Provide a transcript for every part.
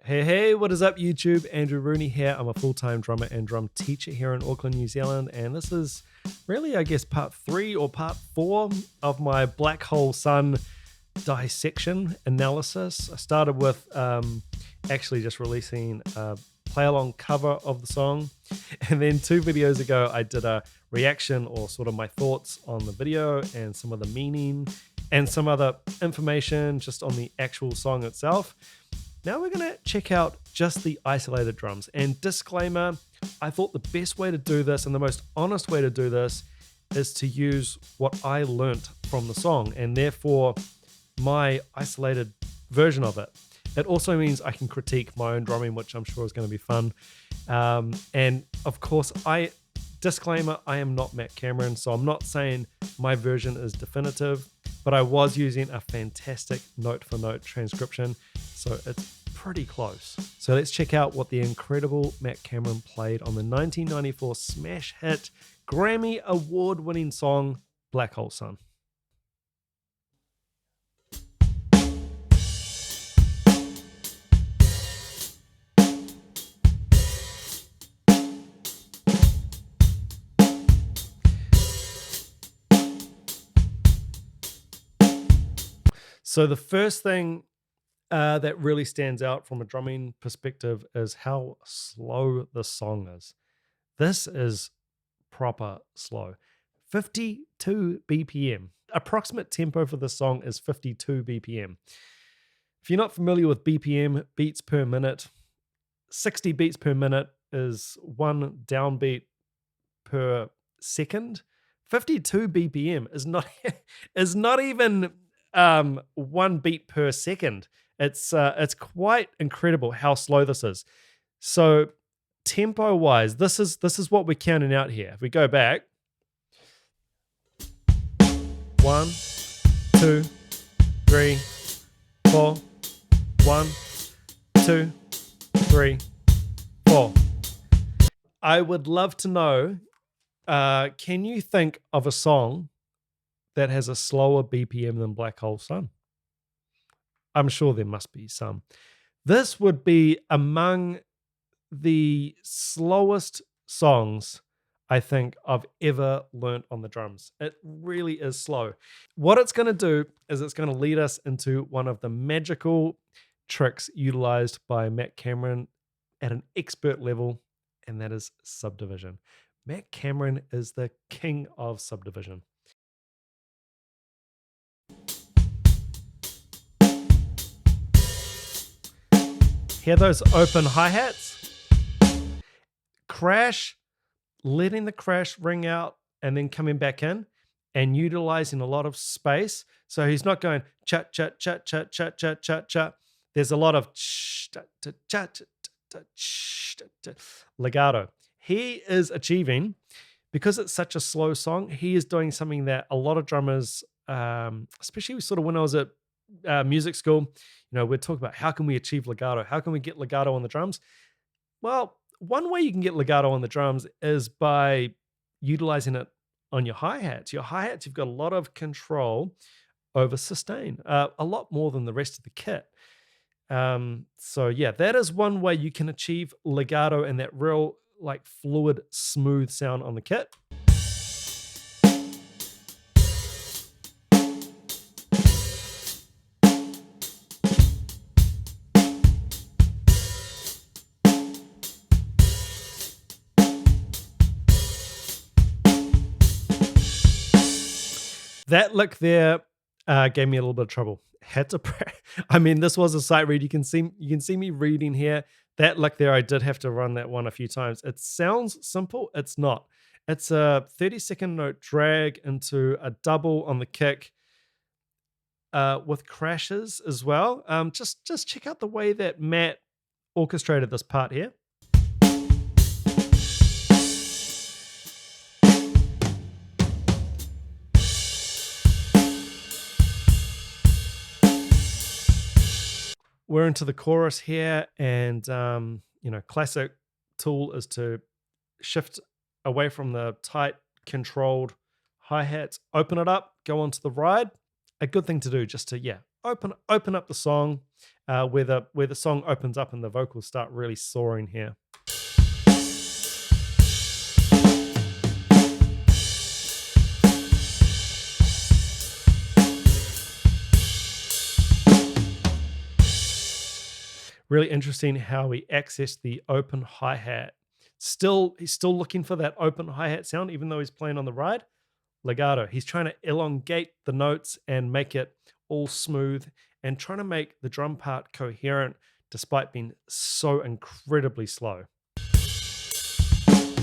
Hey, what is up, YouTube? Andrew Rooney here. I'm a full-time drummer and drum teacher here in Auckland, New Zealand, and this is really, I guess, part 3 or part 4 of my Black Hole Sun dissection analysis. I started with actually just releasing a play-along cover of the song, and then 2 videos ago I did a reaction or sort of my thoughts on the video and some of the meaning and some other information just on the actual song itself. Now we're going to check out just the isolated drums. And disclaimer, I thought the best way to do this and the most honest way to do this is to use what I learnt from the song and therefore my isolated version of it. It also means I can critique my own drumming, which I'm sure is going to be fun. And of course, disclaimer, I am not Matt Cameron, so I'm not saying my version is definitive, but I was using a fantastic note-for-note transcription, so it's pretty close. So let's check out what the incredible Matt Cameron played on the 1994 smash hit, Grammy award-winning song, Black Hole Sun. So the first thing that really stands out from a drumming perspective is how slow the song is. This is proper slow. 52 BPM. Approximate tempo for the song is 52 BPM. If you're not familiar with BPM, beats per minute, 60 beats per minute is 1 downbeat per second. 52 BPM is not even 1 beat per second. It's quite incredible how slow this is. So tempo wise, this is what we're counting out here. If we go back, 1, 2, 3, 4, 1, 2, 3, 4. I would love to know, can you think of a song that has a slower BPM than Black Hole Sun? I'm sure there must be some. This would be among the slowest songs I think I've ever learnt on the drums. It really is slow. What it's going to do is it's going to lead us into one of the magical tricks utilized by Matt Cameron at an expert level, and that is subdivision. Matt Cameron is the king of subdivision. Hear those open hi-hats? Crash, letting the crash ring out and then coming back in and utilizing a lot of space. So he's not going cha cha cha cha cha cha cha cha. There's a lot of legato. He is achieving, because it's such a slow song, he is doing something that a lot of drummers, especially sort of when I was at music school, we'd talk about how can we achieve legato? How can we get legato on the drums? Well, one way you can get legato on the drums is by utilizing it on your hi-hats. Your hi-hats, you've got a lot of control over sustain, a lot more than the rest of the kit. So yeah, that is one way you can achieve legato and that real like fluid, smooth sound on the kit. That lick there gave me a little bit of trouble. Had to I mean, this was a sight read. You can see me reading here. That lick there, I did have to run that one a few times. It sounds simple. It's not. It's a 30-second note drag into a double on the kick with crashes as well. Just check out the way that Matt orchestrated this part here. We're into the chorus here, and classic tool is to shift away from the tight, controlled hi-hats, open it up, go onto the ride. A good thing to do just to, open up the song, where the song opens up and the vocals start really soaring here. Really interesting how we access the open hi-hat. He's still looking for that open hi-hat sound, even though he's playing on the ride. Legato. He's trying to elongate the notes and make it all smooth and trying to make the drum part coherent despite being so incredibly slow. Let's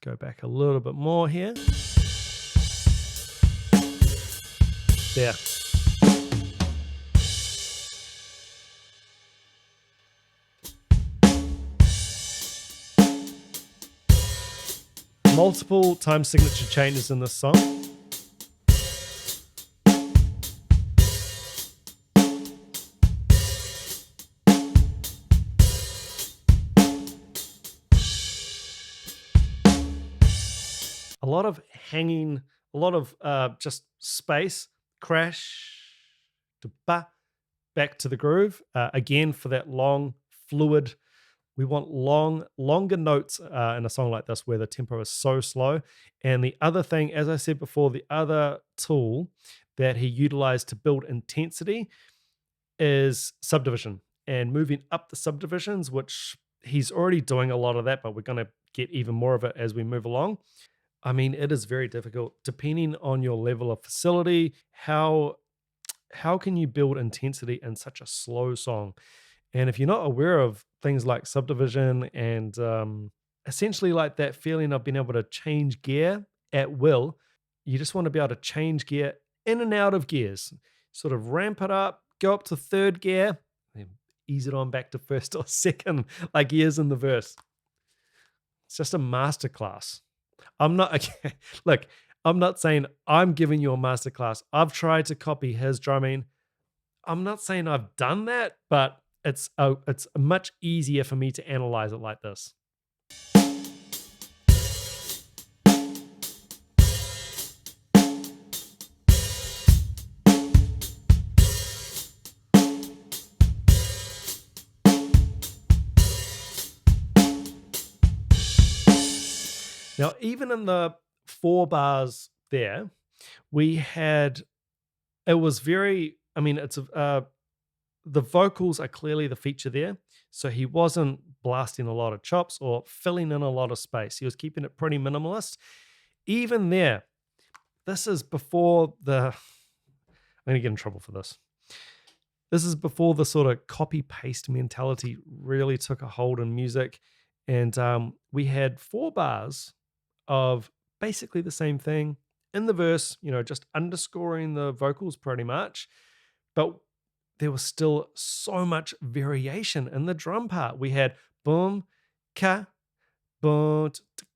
go back a little bit more here. There. Multiple time signature changes in this song. A lot of hanging, a lot of just space, crash, to ba, back to the groove. Again, for that long, fluid. We want longer notes in a song like this where the tempo is so slow. And the other thing, as I said before, the other tool that he utilized to build intensity is subdivision and moving up the subdivisions, which he's already doing a lot of that, but we're going to get even more of it as we move along. I mean, it is very difficult depending on your level of facility. How can you build intensity in such a slow song? And if you're not aware of things like subdivision and essentially like that feeling of being able to change gear at will, you just want to be able to change gear in and out of gears, sort of ramp it up, go up to third gear, then ease it on back to first or second, like he is in the verse. It's just a masterclass. I'm not, okay, look, I'm not saying I'm giving you a masterclass. I've tried to copy his drumming. I'm not saying I've done that, but it's much easier for me to analyze it like this. Now, even in the 4 bars there, it was very, I mean, the vocals are clearly the feature there. So he wasn't blasting a lot of chops or filling in a lot of space. He was keeping it pretty minimalist. Even there, this is before I'm going to get in trouble for this. This is before the sort of copy-paste mentality really took a hold in music. And we had 4 bars of basically the same thing in the verse, just underscoring the vocals pretty much. But there was still so much variation in the drum part. We had boom, ka, boom,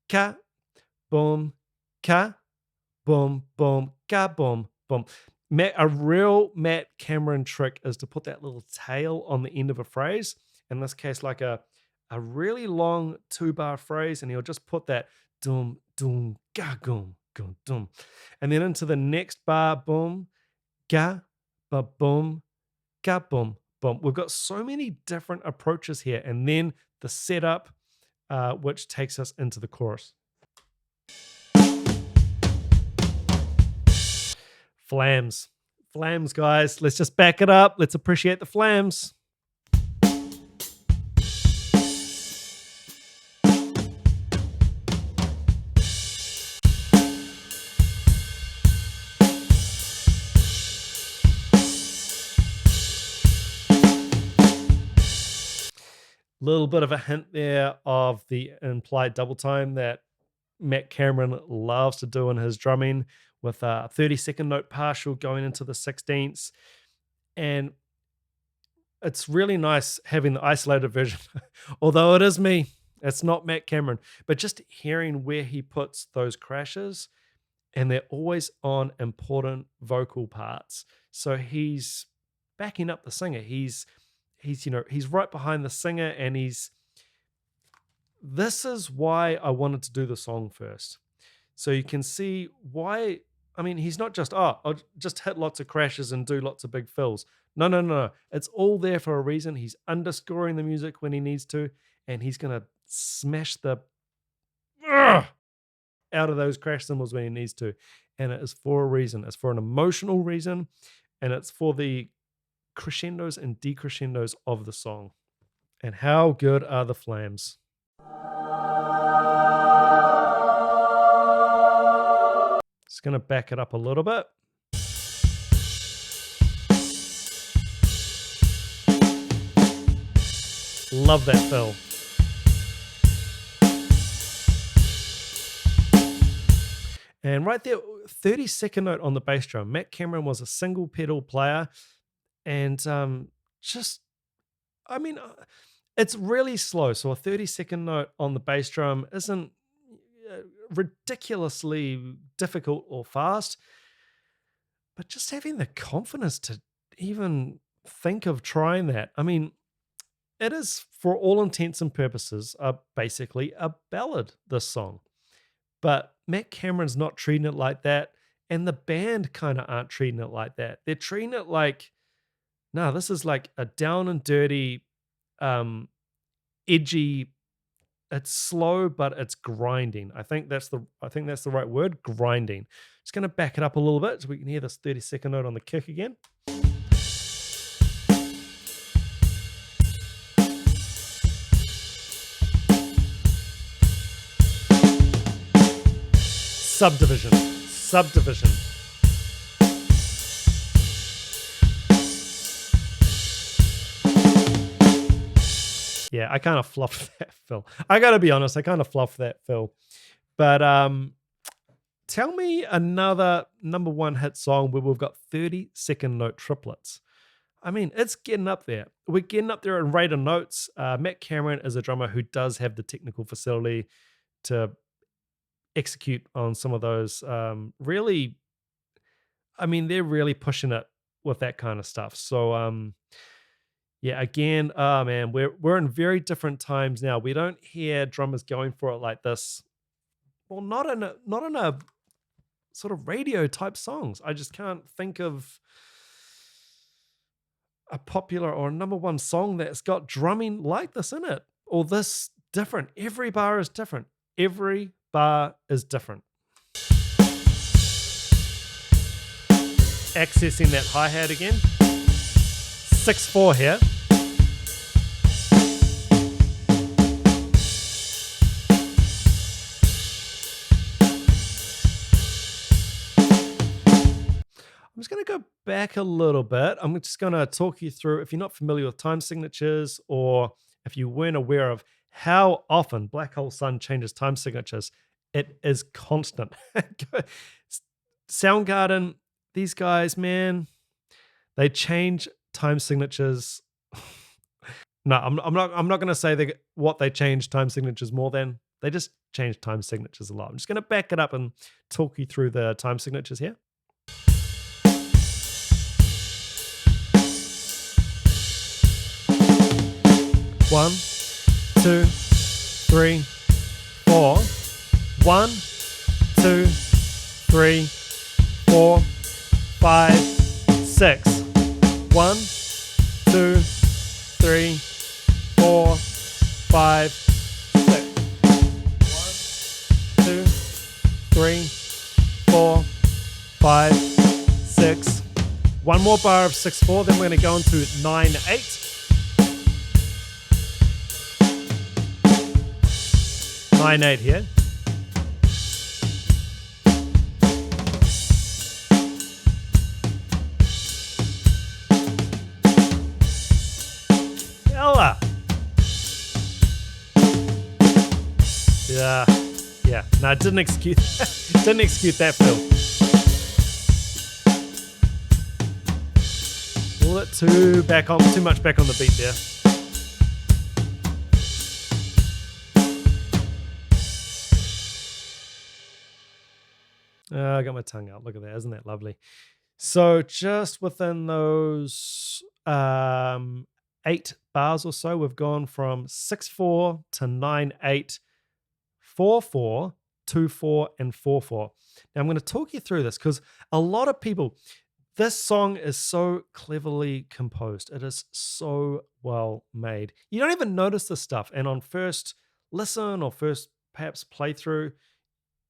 ka, boom, ka, boom, boom, ka, boom, boom. A real Matt Cameron trick is to put that little tail on the end of a phrase. In this case, like a really long 2-bar phrase, and he'll just put that dum, dum, ga, gum, gum, dum. And then into the next bar, boom, ga, ba, boom, ga, boom, boom. We've got so many different approaches here. And then the setup, which takes us into the chorus. Flams. Flams, guys. Let's just back it up. Let's appreciate the flams. Little bit of a hint there of the implied double time that Matt Cameron loves to do in his drumming, with a 30-second note partial going into the 16ths. And it's really nice having the isolated version, although it is me. It's not Matt Cameron. But just hearing where he puts those crashes, and they're always on important vocal parts. So he's backing up the singer. He's right behind the singer, and this is why I wanted to do the song first. So you can see why I mean, he's not just, oh, I'll just hit lots of crashes and do lots of big fills. No, no, no, no. It's all there for a reason. He's underscoring the music when he needs to, and he's going to smash the ugh, out of those crash cymbals when he needs to. And it is for a reason. It's for an emotional reason, and it's for the crescendos and decrescendos of the song. And how good are the flams? Just going to back it up a little bit. Love that fill. And right there, 32nd note on the bass drum. Matt Cameron was a single pedal player, and it's really slow. So a 32nd note on the bass drum isn't ridiculously difficult or fast, but just having the confidence to even think of trying that. I mean, it is, for all intents and purposes, basically a ballad, this song. But Matt Cameron's not treating it like that, and the band kind of aren't treating it like that. They're treating it like, no, this is like a down and dirty, edgy. It's slow, but it's grinding. I think that's the right word, grinding. Just going to back it up a little bit so we can hear this 32nd note on the kick again. Subdivision. Yeah, I kind of fluffed that fill. I got to be honest, I kind of fluffed that fill. But tell me another number one hit song where we've got 32nd note triplets. I mean, it's getting up there. We're getting up there in rate of notes. Matt Cameron is a drummer who does have the technical facility to execute on some of those. Really, I mean, they're really pushing it with that kind of stuff. So, yeah, again, man, we're in very different times now. We don't hear drummers going for it like this. Well, not in a sort of radio type songs. I just can't think of a popular or a number one song that's got drumming like this in it, or this different. Every bar is different. Every bar is different. Accessing that hi-hat again. 6/4 here. I'm just going to go back a little bit. I'm just going to talk you through, if you're not familiar with time signatures, or if you weren't aware of how often Black Hole Sun changes time signatures, it is constant. Soundgarden, these guys, man, they change time signatures. No, I'm not going to say what they change time signatures more than. They just change time signatures a lot. I'm just going to back it up and talk you through the time signatures here. One, 2, 3, 4. 1, 2, 3, 4, 5, 6. 1, 2, 3, 4, 5, 6. 1, 2, 3, 4, 5, 6. One more bar of 6/4, then we're going to go into 9/8. 9/8 here. Ella. Yeah. No, I didn't execute that fill. A little bit too much back on the beat there. I got my tongue out. Look at that. Isn't that lovely? So just within those 8 bars or so, we've gone from 6/4 to 9/8, 4/4, 2/4, and 4/4. Now I'm going to talk you through this because a lot of people, this song is so cleverly composed. It is so well made. You don't even notice this stuff. And on first listen or first perhaps playthrough,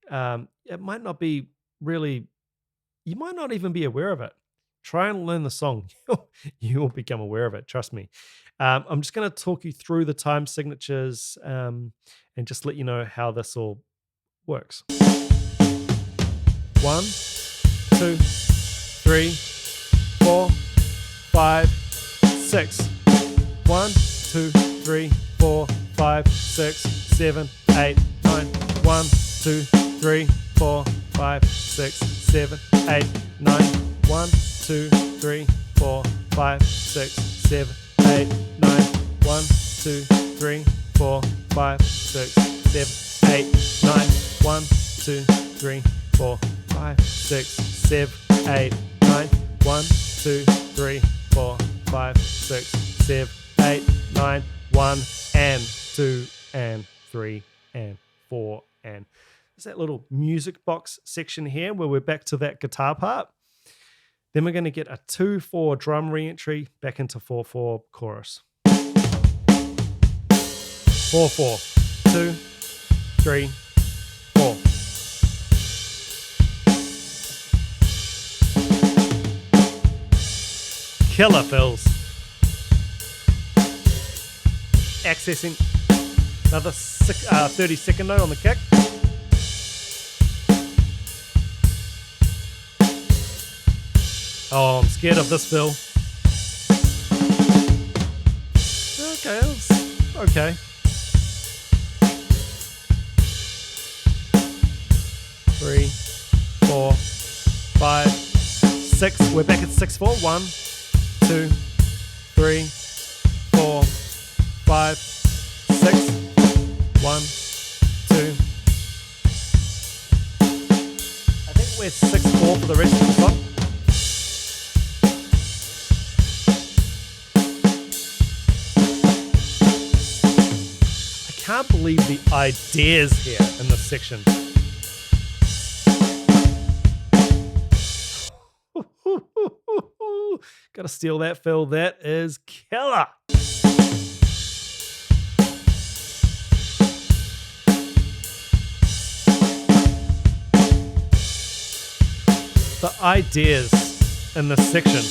it might not be really, you might not even be aware of it. Try and learn the song. You will become aware of it. Trust me. I'm just going to talk you through the time signatures and just let you know how this all works. 1, 2, 3, 4, 5, 6. 1, 2, 3, 4, 5, 6, 7, 8, 9. 1, 2, 3, 4, 5, 6, 7, 8, 9. 1, 2, 3, 4, 5, 6, 7, 8, 9. 1, 2, 3, 4, 5, 6, 7, 8, 9. 1, 2, 3, 4, 5, 6, 7, 8, 9. 1, 2, 3, 4, 5, 6, 7, 8, 9. 1 and 2 and 3 and 4 and there's that little music box section here where we're back to that guitar part. Then we're going to get a 2/4 drum re-entry back into 4/4 chorus. 4/4, 2, 3, 4. Killer fills. Accessing another 30-second note on the kick. Oh, I'm scared of this fill. Okay. 3, 4, 5, 6. We're back at 6/4. 1, 2, 3, 4, 5, 6. 1, 2. I think we're 6/4 for the rest of the song. I can't believe the ideas here in this section. Gotta steal that, Phil. That is killer. The ideas in this section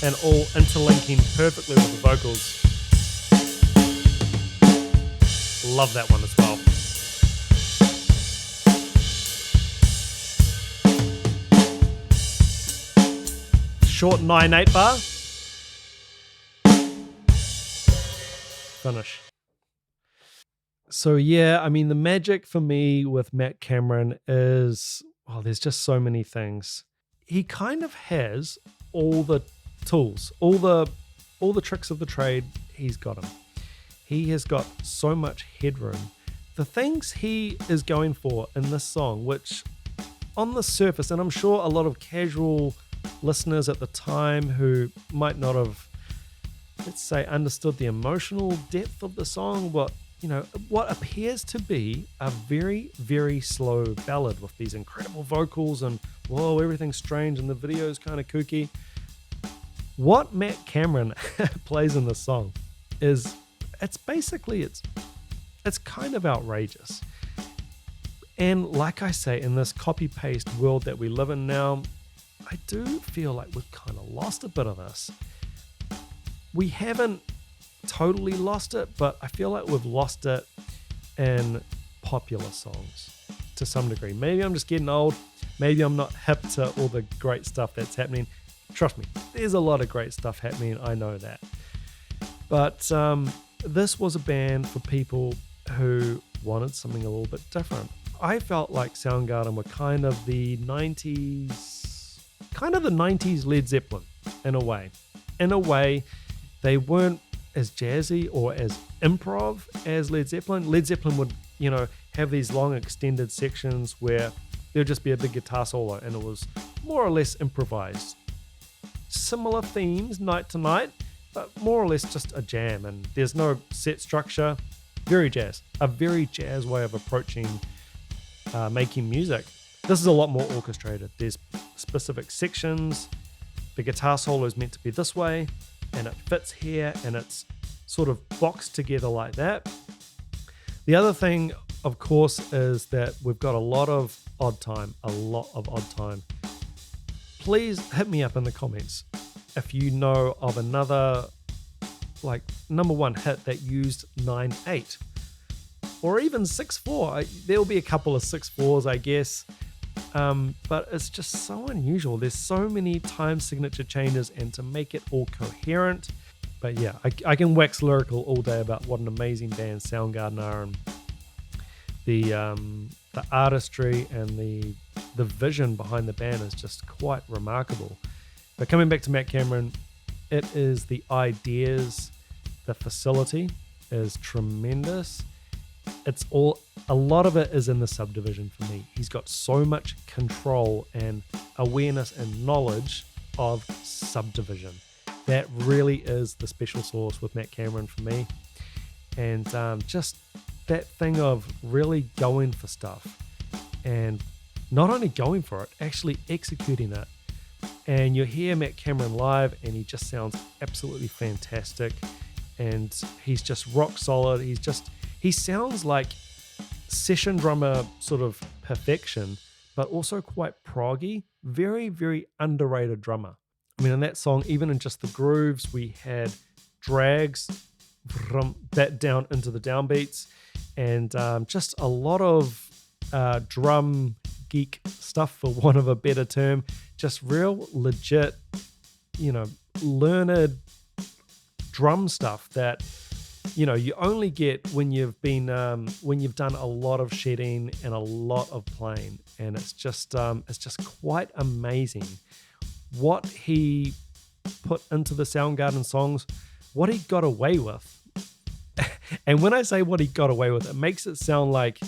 and all interlinking perfectly with the vocals. Love that one as well. Short 9/8 bar. Finish. So yeah, I mean, the magic for me with Matt Cameron is, well, there's just so many things. He kind of has all the tools, all the tricks of the trade. He's got them. He has got so much headroom. The things he is going for in this song, which on the surface, and I'm sure a lot of casual listeners at the time who might not have, let's say, understood the emotional depth of the song, what appears to be a very, very slow ballad with these incredible vocals and whoa, everything's strange and the video is kind of kooky. What Matt Cameron plays in this song is, it's kind of outrageous. And like I say, in this copy-paste world that we live in now, I do feel like we've kind of lost a bit of this. We haven't totally lost it, but I feel like we've lost it in popular songs to some degree. Maybe I'm just getting old. Maybe I'm not hip to all the great stuff that's happening. Trust me, there's a lot of great stuff happening. I know that. But this was a band for people who wanted something a little bit different. I felt like Soundgarden were kind of the 90s Led Zeppelin in a way. In a way, they weren't as jazzy or as improv as Led Zeppelin. Led Zeppelin would, have these long extended sections where there would just be a big guitar solo and it was more or less improvised. Similar themes night to night, but more or less just a jam, and there's no set structure. very jazz, a very jazz way of approaching making music. This is a lot more orchestrated. There's specific sections. The guitar solo is meant to be this way, and it fits here, and it's sort of boxed together like that. The other thing, of course, is that we've got a lot of odd time. Please hit me up in the comments if you know of another like number one hit that used 9/8 or even 6/4. There'll be a couple of 6/4s, I guess, but it's just so unusual. There's so many time signature changes, and to make it all coherent. But yeah, I can wax lyrical all day about what an amazing band Soundgarden are, and the artistry and the vision behind the band is just quite remarkable. But coming back to Matt Cameron, it is the ideas, the facility is tremendous. It's a lot of it is in the Subdivision for me. He's got so much control and awareness and knowledge of Subdivision. That really is the special sauce with Matt Cameron for me. And just that thing of really going for stuff, and not only going for it, actually executing it. And you hear Matt Cameron live, and he just sounds absolutely fantastic. And he's just rock solid. He sounds like session drummer sort of perfection, but also quite proggy. Very, very underrated drummer. I mean, in that song, even in just the grooves, we had drags from that down into the downbeats, and just a lot of drum geek stuff, for want of a better term. Just real legit, learned drum stuff that you only get when you've done a lot of shedding and a lot of playing. And it's just quite amazing what he put into the Soundgarden songs, what he got away with. And when I say what he got away with, it makes it sound like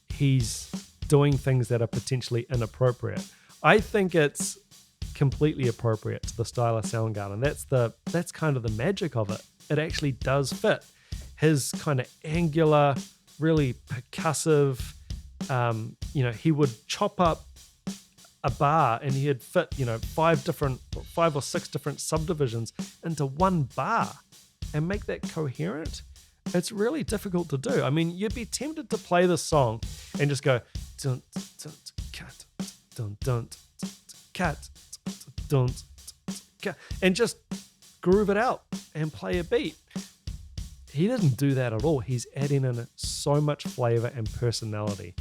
he's doing things that are potentially inappropriate. I think it's completely appropriate to the style of Soundgarden. That's kind of the magic of it. It actually does fit. His kind of angular, really percussive, he would chop up a bar and he'd fit, 5 or 6 different subdivisions into one bar and make that coherent. It's really difficult to do. I mean, you'd be tempted to play this song and just go dun dun cat dun dun cat dun cat, and just groove it out and play a beat. He didn't do that at all. He's adding in so much flavor and personality.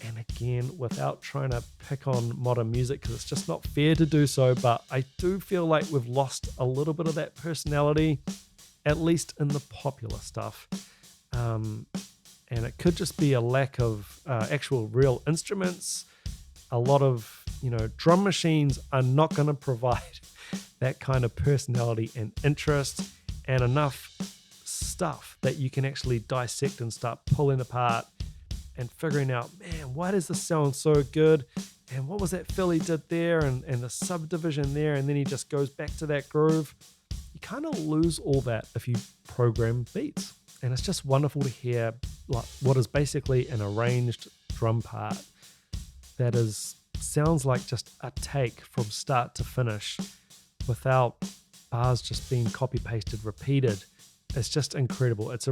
And again, without trying to pick on modern music, because it's just not fair to do so, but I do feel like we've lost a little bit of that personality, at least in the popular stuff. And it could just be a lack of actual real instruments. A lot of, drum machines are not going to provide that kind of personality and interest and enough stuff that you can actually dissect and start pulling apart and figuring out, man, why does this sound so good? And what was that fill he did there, and the subdivision there, and then he just goes back to that groove. You kind of lose all that if you program beats. And it's just wonderful to hear like what is basically an arranged drum part that sounds like just a take from start to finish without bars just being copy pasted, repeated. It's just incredible. It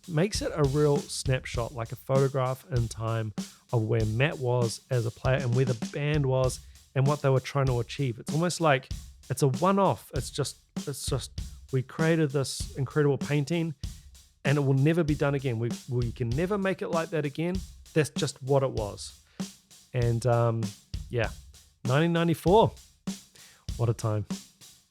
makes it a real snapshot, like a photograph in time of where Matt was as a player and where the band was and what they were trying to achieve. It's almost like it's a one-off. It's just we created this incredible painting and it will never be done again. We can never make it like that again. That's just what it was. And 1994. What a time.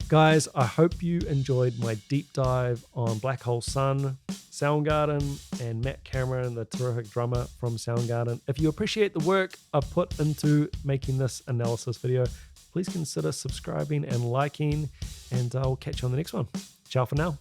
Guys, I hope you enjoyed my deep dive on Black Hole Sun, Soundgarden, and Matt Cameron, the terrific drummer from Soundgarden. If you appreciate the work I've put into making this analysis video, please consider subscribing and liking, and I'll catch you on the next one. Ciao for now.